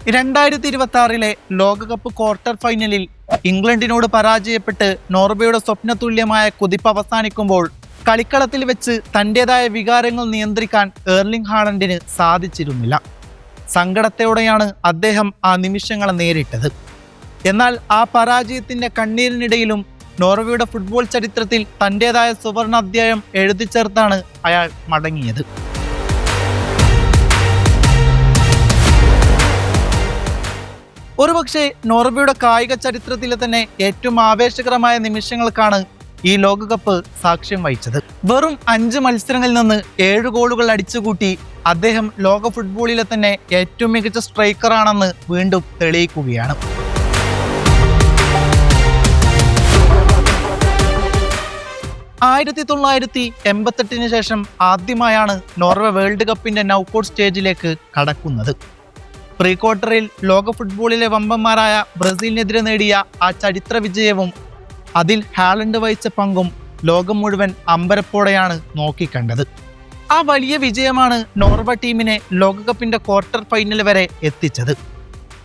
2026 ലോകകപ്പ് ക്വാർട്ടർ ഫൈനലിൽ ഇംഗ്ലണ്ടിനോട് പരാജയപ്പെട്ട് നോർവേയുടെ സ്വപ്നതുല്യമായ കുതിപ്പ് അവസാനിക്കുമ്പോൾ കളിക്കളത്തിൽ വെച്ച് തൻ്റെതായ വികാരങ്ങൾ നിയന്ത്രിക്കാൻ എർലിംഗ് ഹാലൻഡിന് സാധിച്ചിരുന്നില്ല. സങ്കടത്തോടെയാണ് അദ്ദേഹം ആ നിമിഷങ്ങളെ നേരിട്ടത്. എന്നാൽ ആ പരാജയത്തിൻ്റെ കണ്ണീരിനിടയിലും നോർവേയുടെ ഫുട്ബോൾ ചരിത്രത്തിൽ തൻ്റെതായ സുവർണ അധ്യായം എഴുതിച്ചേർത്താണ് അയാൾ മടങ്ങിയത്. ഒരുപക്ഷെ നോർവേയുടെ കായിക ചരിത്രത്തിലെ തന്നെ ഏറ്റവും ആവേശകരമായ നിമിഷങ്ങൾക്കാണ് ഈ ലോകകപ്പ് സാക്ഷ്യം വഹിച്ചത്. വെറും 5 മത്സരങ്ങളിൽ നിന്ന് 7 ഗോളുകൾ അടിച്ചുകൂട്ടി അദ്ദേഹം ലോക ഫുട്ബോളിലെ തന്നെ ഏറ്റവും മികച്ച സ്ട്രൈക്കറാണെന്ന് വീണ്ടും തെളിയിക്കുകയാണ്. ആയിരത്തി 1988 ശേഷം ആദ്യമായാണ് നോർവേ വേൾഡ് കപ്പിന്റെ നൗക്കൌട്ട് സ്റ്റേജിലേക്ക് കടക്കുന്നത്. പ്രീ ക്വാർട്ടറിൽ ലോക ഫുട്ബോളിലെ വമ്പന്മാരായ ബ്രസീലിനെതിരെ നേടിയ ആ ചരിത്ര വിജയവും അതിൽ ഹാലൻഡ് വഹിച്ച പങ്കും ലോകം മുഴുവൻ അമ്പരപ്പോടെയാണ് നോക്കിക്കണ്ടത്. ആ വലിയ വിജയമാണ് നോർവേ ടീമിനെ ലോകകപ്പിന്റെ ക്വാർട്ടർ ഫൈനൽ വരെ എത്തിച്ചത്.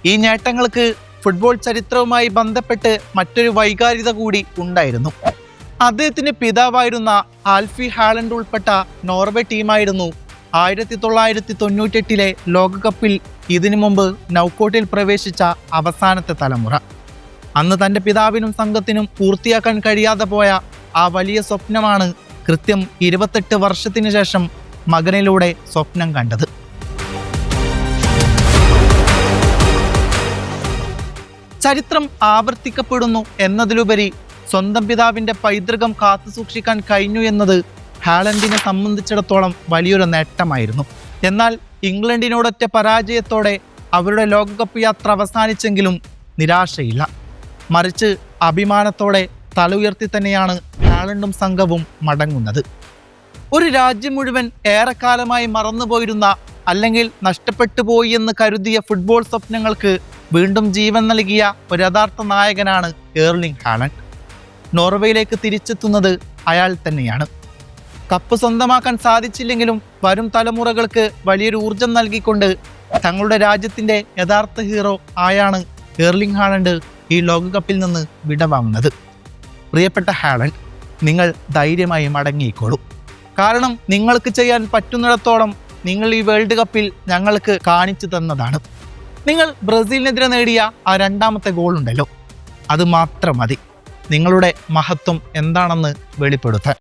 ഈ നേട്ടങ്ങൾക്ക് ഫുട്ബോൾ ചരിത്രവുമായി ബന്ധപ്പെട്ട് മറ്റൊരു വൈകാരികത കൂടി ഉണ്ടായിരുന്നു. അദ്ദേഹത്തിന്റെ പിതാവായിരുന്ന ആൽഫി ഹാലൻഡ് ഉൾപ്പെട്ട നോർവേ ടീമായിരുന്നു 1998 ലോകകപ്പിൽ ഇതിനു മുമ്പ് നൗക്കൌട്ടിൽ പ്രവേശിച്ച അവസാനത്തെ തലമുറ. അന്ന് തൻ്റെ പിതാവിനും സംഘത്തിനും പൂർത്തിയാക്കാൻ കഴിയാതെ പോയ ആ വലിയ സ്വപ്നമാണ് കൃത്യം 28 വർഷത്തിനു ശേഷം മകനിലൂടെ സ്വപ്നം കണ്ടത്. ചരിത്രം ആവർത്തിക്കപ്പെടുന്നു എന്നതിലുപരി സ്വന്തം പിതാവിൻ്റെ പൈതൃകം കാത്തുസൂക്ഷിക്കാൻ കഴിഞ്ഞു എന്നത് ഹാലൻഡിനെ സംബന്ധിച്ചിടത്തോളം വലിയൊരു നേട്ടമായിരുന്നു. എന്നാൽ ഇംഗ്ലണ്ടിനോടൊറ്റ പരാജയത്തോടെ അവരുടെ ലോകകപ്പ് യാത്ര അവസാനിച്ചെങ്കിലും നിരാശയില്ല. മറിച്ച് അഭിമാനത്തോടെ തല ഉയർത്തി തന്നെയാണ് ഹാലൻഡും സംഘവും മടങ്ങുന്നത്. ഒരു രാജ്യം മുഴുവൻ ഏറെക്കാലമായി മറന്നുപോയിരുന്ന അല്ലെങ്കിൽ നഷ്ടപ്പെട്ടു പോയി എന്ന് കരുതിയ ഫുട്ബോൾ സ്വപ്നങ്ങൾക്ക് വീണ്ടും ജീവൻ നൽകിയ ഒരു യഥാർത്ഥ നായകനാണ് എർലിംഗ് ഹാലൻഡ്. നോർവേയിലേക്ക് തിരിച്ചെത്തുന്നത് അയാൾ തന്നെയാണ്. കപ്പ് സ്വന്തമാക്കാൻ സാധിച്ചില്ലെങ്കിലും വരും തലമുറകൾക്ക് വലിയൊരു ഊർജം നൽകിക്കൊണ്ട് തങ്ങളുടെ രാജ്യത്തിൻ്റെ യഥാർത്ഥ ഹീറോ ആയാണ് എർലിംഗ് ഹാലൻഡ് ഈ ലോകകപ്പിൽ നിന്ന് വിടവാങ്ങുന്നത്. പ്രിയപ്പെട്ട ഹാലൻഡ്, നിങ്ങൾ ധൈര്യമായി മടങ്ങിയിക്കോളൂ. കാരണം നിങ്ങൾക്ക് ചെയ്യാൻ പറ്റുന്നിടത്തോളം നിങ്ങൾ ഈ വേൾഡ് കപ്പിൽ ഞങ്ങൾക്ക് കാണിച്ചു തന്നതാണ്. നിങ്ങൾ ബ്രസീലിനെതിരെ നേടിയ ആ 2ാമത്തെ ഗോളുണ്ടല്ലോ, അത് മാത്രം മതി നിങ്ങളുടെ മഹത്വം എന്താണെന്ന് വെളിപ്പെടുത്താൻ.